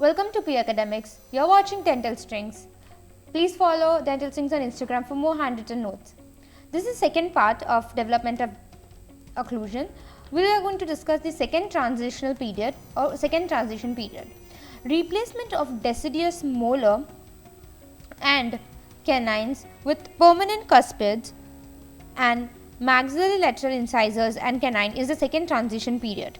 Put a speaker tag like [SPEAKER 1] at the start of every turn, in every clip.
[SPEAKER 1] Welcome to P Academics. You're watching Dental Strings. Please follow Dental Strings on Instagram for more handwritten notes. This is the second part of development of occlusion. We are going to discuss the second transitional period or second transition period. Replacement of deciduous molar and canines with permanent cuspids and maxillary lateral incisors and canine is the second transition period.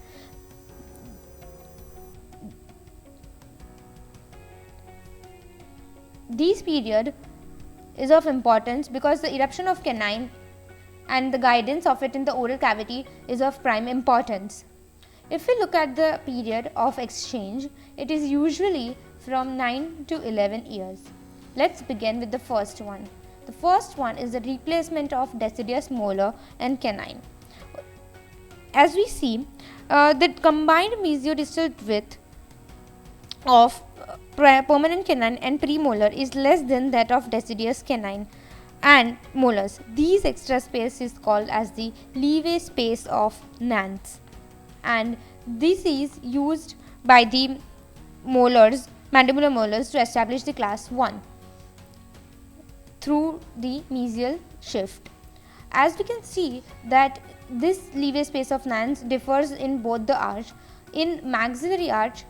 [SPEAKER 1] This period is of importance because the eruption of canine and the guidance of it in the oral cavity is of prime importance. If we look at the period of exchange, it is usually from 9 to 11 years. Let's begin with the first one. The first one is the replacement of deciduous molar and canine. As we see, the combined mesiodistal width of permanent canine and premolar is less than that of deciduous canine and molars. These extra space is called as the leeway space of Nance, and this is used by the molars, mandibular molars, to establish the class 1 through the mesial shift. As we can see that this leeway space of Nance differs in both the arch. In maxillary arch,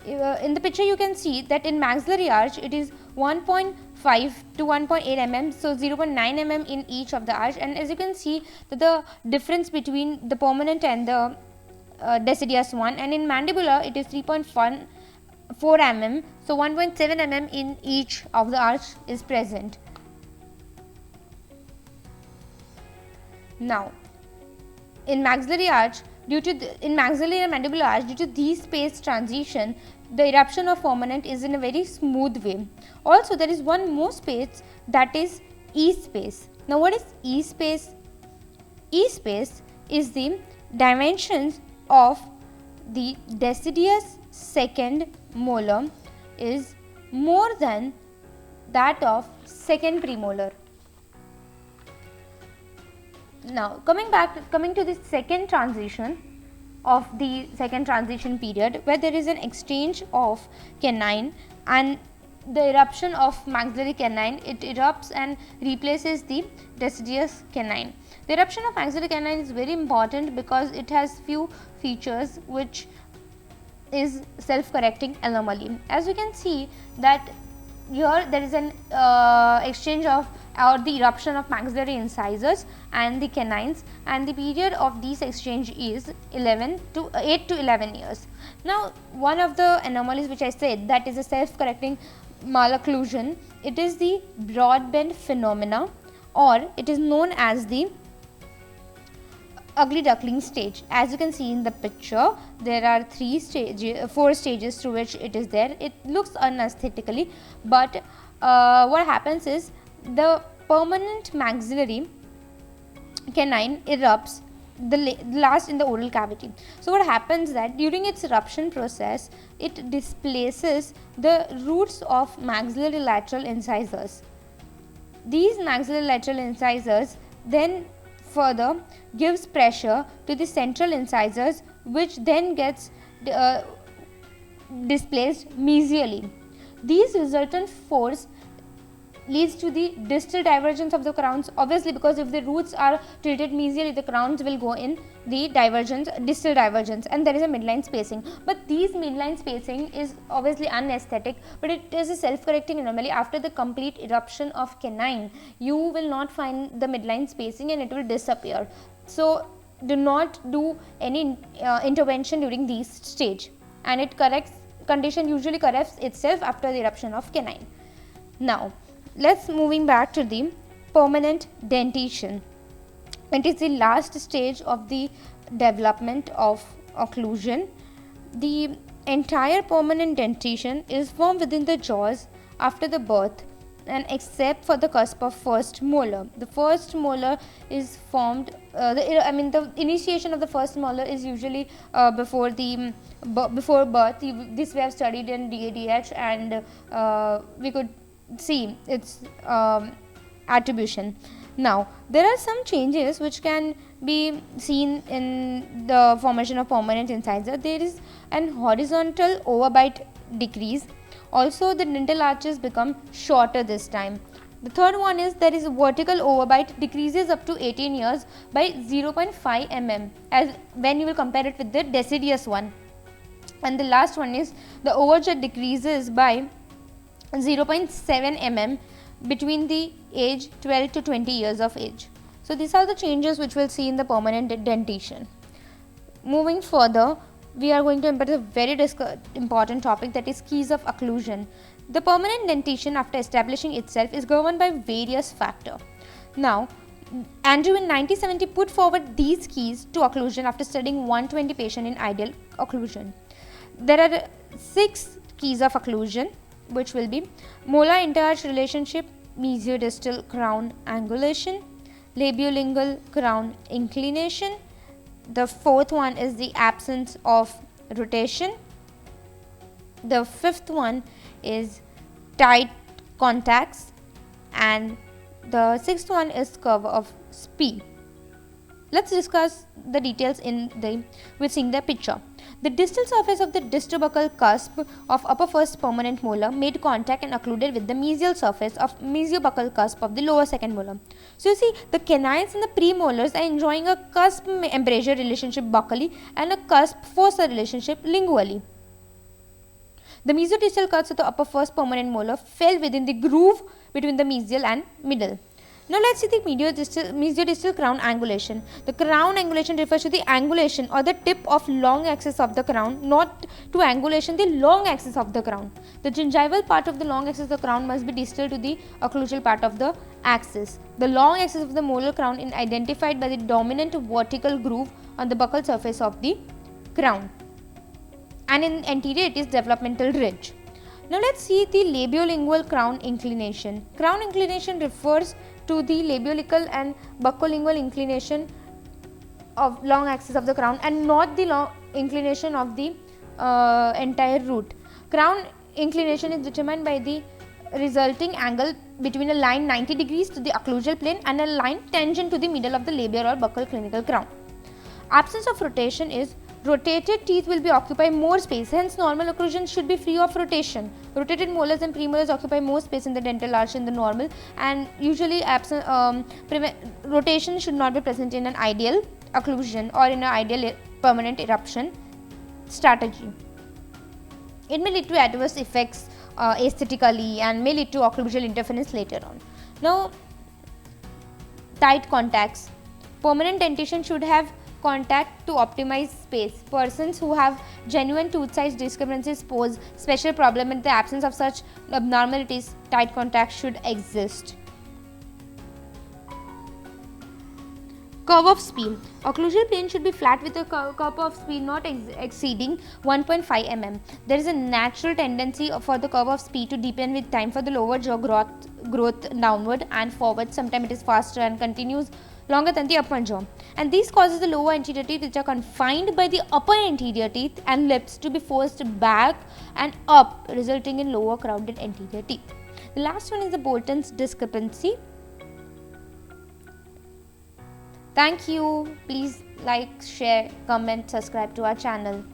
[SPEAKER 1] in the picture you can see that in maxillary arch it is 1.5 to 1.8 mm, so 0.9 mm in each of the arch, and as you can see that the difference between the permanent and the deciduous one, and in mandibular it is 3.14 mm, so 1.7 mm in each of the arch is present. Now in maxillary arch, in maxillary and mandibular arch, due to these space transition, the eruption of permanent is in a very smooth way. Also, there is one more space, that is E space. Now, what is E space? E space is the dimensions of the deciduous second molar is more than that of second premolar. Now, coming to the second transition of the second transition period, where there is an exchange of canine and the eruption of maxillary canine, it erupts and replaces the deciduous canine. The eruption of maxillary canine is very important because it has few features which is self-correcting anomaly. As you can see that here there is an exchange of or the eruption of maxillary incisors and the canines, and the period of these exchange is 8 to 11 years. Now, one of the anomalies which I said, that is a self-correcting malocclusion, it is the Broadbent phenomena, or it is known as the ugly duckling stage. As you can see in the picture, there are 4 stages through which it is there. It looks unaesthetically, but what happens is the permanent maxillary canine erupts the last in the oral cavity. So what happens that during its eruption process, it displaces the roots of maxillary lateral incisors. These maxillary lateral incisors then further gives pressure to the central incisors, which then gets displaced mesially. These resultant force leads to the distal divergence of the crowns, obviously, because if the roots are tilted mesially, the crowns will go in the distal divergence, and there is a midline spacing. But these midline spacing is obviously unaesthetic, but it is a self-correcting anomaly. After the complete eruption of canine, you will not find the midline spacing and it will disappear. So do not do any intervention during this stage, and condition usually corrects itself after the eruption of canine. Now, let's moving back to the permanent dentition. It is the last stage of the development of occlusion. The entire permanent dentition is formed within the jaws after the birth, and except for the cusp of first molar. The first molar is formed, the initiation of the first molar is usually before birth. This we have studied in DADH, and we could see its attribution. Now, there are some changes which can be seen in the formation of permanent incisor. There is an horizontal overbite decrease. Also, the dental arches become shorter this time. The third one is there is a vertical overbite decreases up to 18 years by 0.5 mm as when you will compare it with the deciduous one. And the last one is the overjet decreases by 0.7 mm between the age 12 to 20 years of age. So these are the changes which we'll see in the permanent dentition. Moving further, we are going to enter a very important topic, that is keys of occlusion. The permanent dentition after establishing itself is governed by various factors. Now, Andrew in 1970 put forward these keys to occlusion after studying 120 patients in ideal occlusion. There are 6 keys of occlusion, which will be molar interarch relationship, mesiodistal crown angulation, labiolingual crown inclination. The fourth one is the absence of rotation. The fifth one is tight contacts, and the sixth one is curve of Spee. Let's discuss the details with seeing the picture. The distal surface of the distobuccal cusp of upper first permanent molar made contact and occluded with the mesial surface of mesiobuccal cusp of the lower second molar. So you see, the canines and the premolars are enjoying a cusp embrasure relationship buccally and a cusp fossa relationship lingually. The mesiodistal cuts of the upper first permanent molar fell within the groove between the mesial and middle. Now let's see the mesiodistal crown angulation. The crown angulation refers to the angulation or the tip of long axis of the crown, not to angulation the long axis of the crown. The gingival part of the long axis of the crown must be distal to the occlusal part of the axis. The long axis of the molar crown is identified by the dominant vertical groove on the buccal surface of the crown, and in anterior it is developmental ridge. Now let's see the labiolingual crown inclination. Crown inclination refers to the labiolingual and buccolingual inclination of long axis of the crown and not the long inclination of the entire root. Crown inclination is determined by the resulting angle between a line 90 degrees to the occlusal plane and a line tangent to the middle of the labial or buccal clinical crown. Absence of rotation is rotated teeth will be occupy more space, hence normal occlusion should be free of rotation. Rotated molars and premolars occupy more space in the dental arch in the normal, and usually rotation should not be present in an ideal occlusion or in an ideal permanent eruption strategy. It may lead to adverse effects aesthetically and may lead to occlusal interference later on. Now, tight contacts. Permanent dentition should have contact to optimize space. Persons who have genuine tooth size discrepancies pose special problem. In the absence of such abnormalities, tight contact should exist. Curve of Spee. Occlusal plane should be flat with a curve of Spee not exceeding 1.5 mm. There is a natural tendency for the curve of Spee to deepen with time for the lower jaw growth downward and forward. Sometimes it is faster and continues longer than the upper jaw, and this causes the lower anterior teeth, which are confined by the upper anterior teeth and lips, to be forced back and up, resulting in lower crowded anterior teeth. The last one is the Bolton's discrepancy. Thank you. Please like, share, comment, subscribe to our channel.